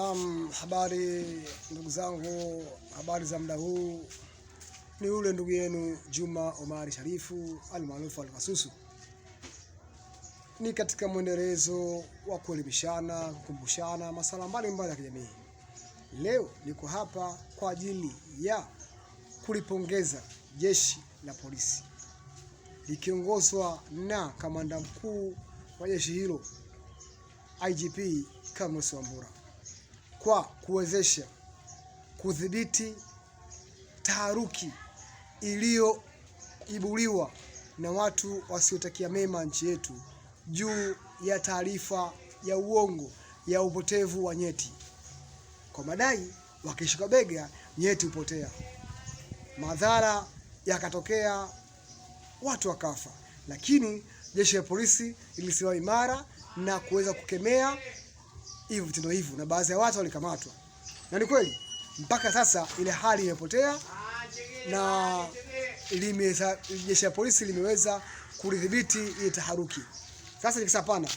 Habari ndugu zangu, habari za muda huu. Ni ule ndugu yenu Juma Omari Sharifu almaarufu Alkasusu. Ni katika mwendelezo wa kuelimishana, kukumbushana masuala mbalimbali ya kijamii. Leo niko hapa kwa ajili ya kulipongeza jeshi la polisi likiongozwa na kamanda mkuu wa jeshi hilo IGP Camillus Wambura kwa kuwezesha kudhibiti taharuki iliyoibuliwa na watu wasiotakia mema nchi yetu juu ya taarifa ya uongo ya upotevu wa nyeti, kwa madai wakishika bega nyeti hupotea. Madhara yakatokea, watu wakafa, lakini jeshi la polisi lilisimama imara na kuweza kukemea hivyo vitendo hivyo, na baadhi ya watu walikamatwa. Na ni kweli mpaka sasa ile hali imepotea na jeshi la polisi limeweza kulidhibiti ile taharuki. Sasa nikisapana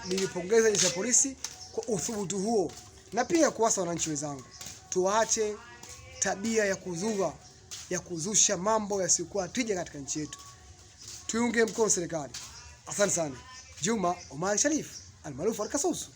nilipongeza jeshi la polisi kwa uthubutu huo, na pia kuwasa wananchi wenzangu tuache tabia ya kuzusha mambo yasiyokuwa tija katika nchi yetu. Tuiunge mkono serikali. Asante sana. Juma Omari Sharifu almaarufu Alkasusu.